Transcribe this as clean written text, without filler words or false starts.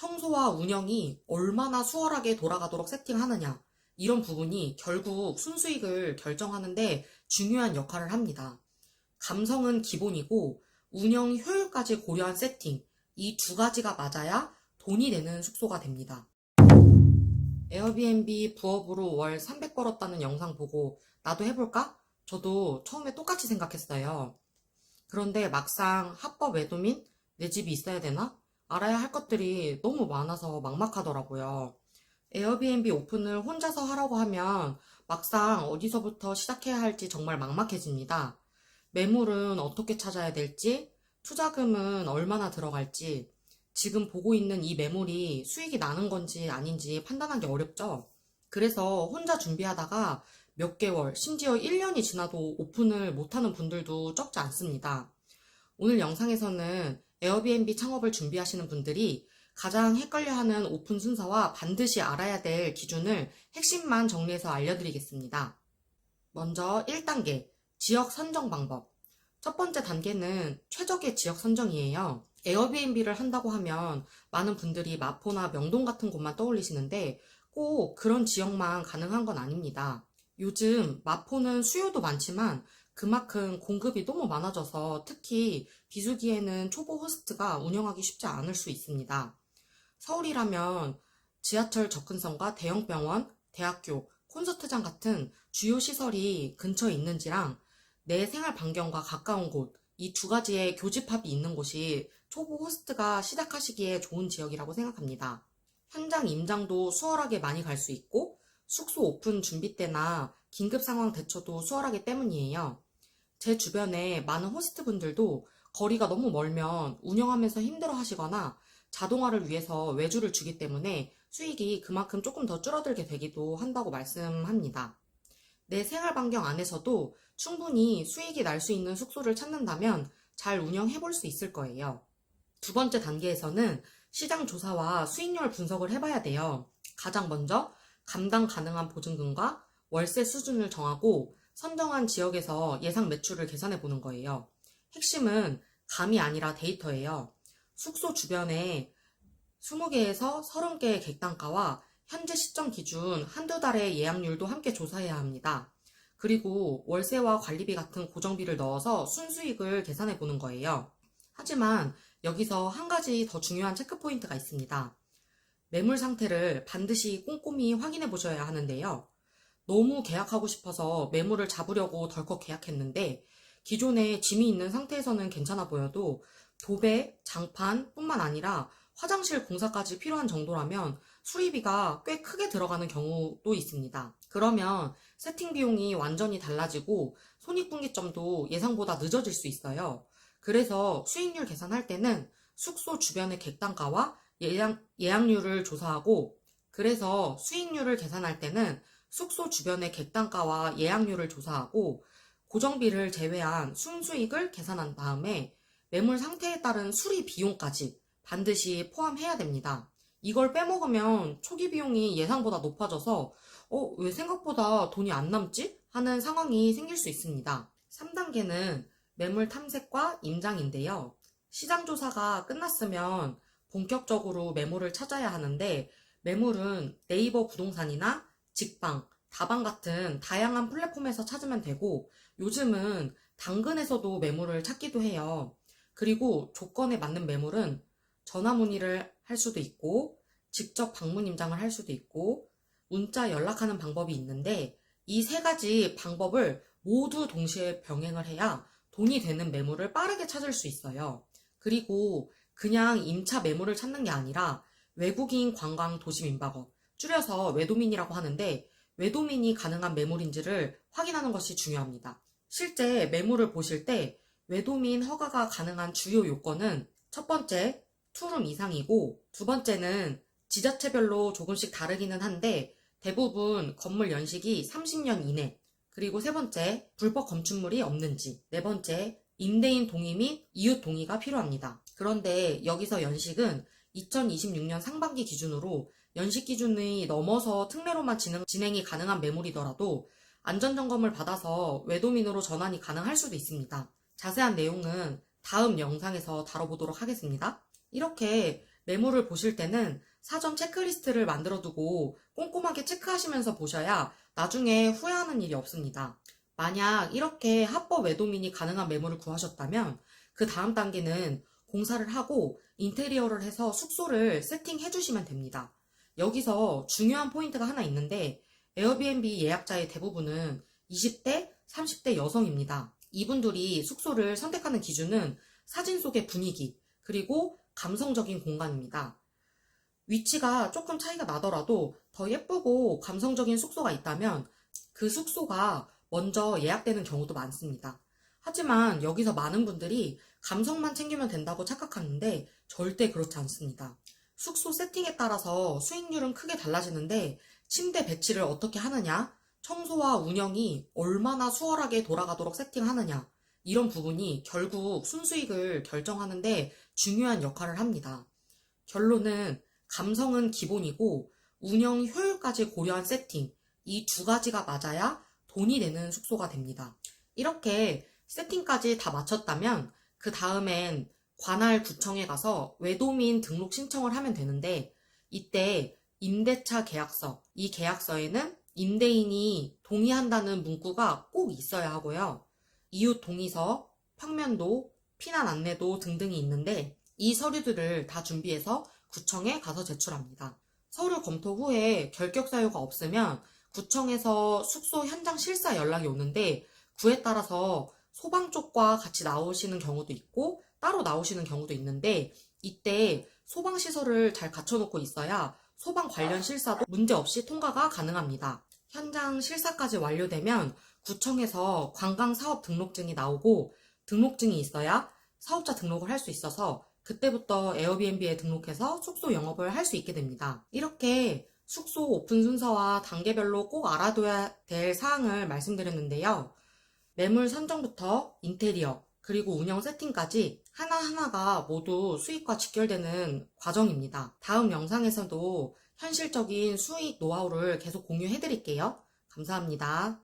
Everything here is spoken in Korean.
청소와 운영이 얼마나 수월하게 돌아가도록 세팅하느냐, 이런 부분이 결국 순수익을 결정하는데 중요한 역할을 합니다. 감성은 기본이고 운영 효율까지 고려한 세팅, 이 두 가지가 맞아야 돈이 되는 숙소가 됩니다. 에어비앤비 부업으로 월 300 벌었다는 영상 보고 나도 해볼까? 저도 처음에 똑같이 생각했어요. 그런데 막상 합법 외도민? 내 집이 있어야 되나? 알아야 할 것들이 너무 많아서 막막하더라고요. 에어비앤비 오픈을 혼자서 하라고 하면 막상 어디서부터 시작해야 할지 정말 막막해집니다. 매물은 어떻게 찾아야 될지, 투자금은 얼마나 들어갈지, 지금 보고 있는 이 매물이 수익이 나는 건지 아닌지 판단하기 어렵죠. 그래서 혼자 준비하다가 몇 개월, 심지어 1년이 지나도 오픈을 못하는 분들도 적지 않습니다. 오늘 영상에서는 에어비앤비 창업을 준비하시는 분들이 가장 헷갈려하는 오픈 순서와 반드시 알아야 될 기준을 핵심만 정리해서 알려드리겠습니다. 먼저 1단계, 지역 선정 방법. 첫 번째 단계는 최적의 지역 선정이에요. 에어비앤비를 한다고 하면 많은 분들이 마포나 명동 같은 곳만 떠올리시는데 꼭 그런 지역만 가능한 건 아닙니다. 요즘 마포는 수요도 많지만 그만큼 공급이 너무 많아져서 특히 비수기에는 초보 호스트가 운영하기 쉽지 않을 수 있습니다. 서울이라면 지하철 접근성과 대형 병원, 대학교, 콘서트장 같은 주요 시설이 근처에 있는지랑 내 생활 반경과 가까운 곳, 이 두 가지의 교집합이 있는 곳이 초보 호스트가 시작하시기에 좋은 지역이라고 생각합니다. 현장 임장도 수월하게 많이 갈 수 있고 숙소 오픈 준비 때나 긴급 상황 대처도 수월하기 때문이에요. 제 주변에 많은 호스트분들도 거리가 너무 멀면 운영하면서 힘들어 하시거나 자동화를 위해서 외주를 주기 때문에 수익이 그만큼 조금 더 줄어들게 되기도 한다고 말씀합니다. 내 생활 반경 안에서도 충분히 수익이 날 수 있는 숙소를 찾는다면 잘 운영해 볼 수 있을 거예요. 두 번째 단계에서는 시장 조사와 수익률 분석을 해봐야 돼요. 가장 먼저 감당 가능한 보증금과 월세 수준을 정하고 선정한 지역에서 예상 매출을 계산해 보는 거예요. 핵심은 감이 아니라 데이터예요. 숙소 주변에 20개에서 30개의 객단가와 현재 시점 기준 한두 달의 예약률도 함께 조사해야 합니다. 그리고 월세와 관리비 같은 고정비를 넣어서 순수익을 계산해 보는 거예요. 하지만 여기서 한 가지 더 중요한 체크포인트가 있습니다. 매물 상태를 반드시 꼼꼼히 확인해 보셔야 하는데요. 너무 계약하고 싶어서 매물을 잡으려고 덜컥 계약했는데 기존에 짐이 있는 상태에서는 괜찮아 보여도 도배, 장판 뿐만 아니라 화장실 공사까지 필요한 정도라면 수리비가 꽤 크게 들어가는 경우도 있습니다. 그러면 세팅 비용이 완전히 달라지고 손익분기점도 예상보다 늦어질 수 있어요. 그래서 수익률 계산할 때는 숙소 주변의 객단가와 예약률을 조사하고 그래서 수익률을 계산할 때는 숙소 주변의 객단가와 예약률을 조사하고 고정비를 제외한 순수익을 계산한 다음에 매물 상태에 따른 수리 비용까지 반드시 포함해야 됩니다. 이걸 빼먹으면 초기 비용이 예상보다 높아져서 왜 생각보다 돈이 안 남지? 하는 상황이 생길 수 있습니다. 3단계는 매물 탐색과 임장인데요. 시장 조사가 끝났으면 본격적으로 매물을 찾아야 하는데 매물은 네이버 부동산이나 직방, 다방 같은 다양한 플랫폼에서 찾으면 되고 요즘은 당근에서도 매물을 찾기도 해요. 그리고 조건에 맞는 매물은 전화 문의를 할 수도 있고 직접 방문 임장을 할 수도 있고 문자 연락하는 방법이 있는데 이 세 가지 방법을 모두 동시에 병행을 해야 돈이 되는 매물을 빠르게 찾을 수 있어요. 그리고 그냥 임차 매물을 찾는 게 아니라 외국인 관광 도시 민박업, 줄여서 외도민이라고 하는데 외도민이 가능한 매물인지를 확인하는 것이 중요합니다. 실제 매물을 보실 때 외도민 허가가 가능한 주요 요건은 첫 번째, 투룸 이상이고 두 번째는 지자체별로 조금씩 다르기는 한데 대부분 건물 연식이 30년 이내, 그리고 세 번째, 불법 건축물이 없는지, 네 번째, 임대인 동의 및 이웃 동의가 필요합니다. 그런데 여기서 연식은 2026년 상반기 기준으로 연식 기준이 넘어서 특례로만 진행이 가능한 매물이더라도 안전점검을 받아서 외도민으로 전환이 가능할 수도 있습니다. 자세한 내용은 다음 영상에서 다뤄보도록 하겠습니다. 이렇게 매물을 보실 때는 사전 체크리스트를 만들어 두고 꼼꼼하게 체크하시면서 보셔야 나중에 후회하는 일이 없습니다. 만약 이렇게 합법 외도민이 가능한 매물을 구하셨다면 그 다음 단계는 공사를 하고 인테리어를 해서 숙소를 세팅해 주시면 됩니다. 여기서 중요한 포인트가 하나 있는데 에어비앤비 예약자의 대부분은 20대, 30대 여성입니다. 이분들이 숙소를 선택하는 기준은 사진 속의 분위기, 그리고 감성적인 공간입니다. 위치가 조금 차이가 나더라도 더 예쁘고 감성적인 숙소가 있다면 그 숙소가 먼저 예약되는 경우도 많습니다. 하지만 여기서 많은 분들이 감성만 챙기면 된다고 착각하는데 절대 그렇지 않습니다. 숙소 세팅에 따라서 수익률은 크게 달라지는데 침대 배치를 어떻게 하느냐, 청소와 운영이 얼마나 수월하게 돌아가도록 세팅하느냐, 이런 부분이 결국 순수익을 결정하는데 중요한 역할을 합니다. 결론은 감성은 기본이고 운영 효율까지 고려한 세팅, 이 두 가지가 맞아야 돈이 되는 숙소가 됩니다. 이렇게 세팅까지 다 마쳤다면 그 다음엔 관할 구청에 가서 외도민 등록 신청을 하면 되는데 이때 임대차 계약서, 이 계약서에는 임대인이 동의한다는 문구가 꼭 있어야 하고요. 이웃 동의서, 평면도, 피난 안내도 등등이 있는데 이 서류들을 다 준비해서 구청에 가서 제출합니다. 서류 검토 후에 결격 사유가 없으면 구청에서 숙소 현장 실사 연락이 오는데 구에 따라서 소방 쪽과 같이 나오시는 경우도 있고 따로 나오시는 경우도 있는데 이때 소방 시설을 잘 갖춰놓고 있어야 소방 관련 실사도 문제없이 통과가 가능합니다. 현장 실사까지 완료되면 구청에서 관광사업 등록증이 나오고 등록증이 있어야 사업자 등록을 할 수 있어서 그때부터 에어비앤비에 등록해서 숙소 영업을 할 수 있게 됩니다. 이렇게 숙소 오픈 순서와 단계별로 꼭 알아둬야 될 사항을 말씀드렸는데요. 매물 선정부터 인테리어, 그리고 운영 세팅까지 하나하나가 모두 수익과 직결되는 과정입니다. 다음 영상에서도 현실적인 수익 노하우를 계속 공유해 드릴게요. 감사합니다.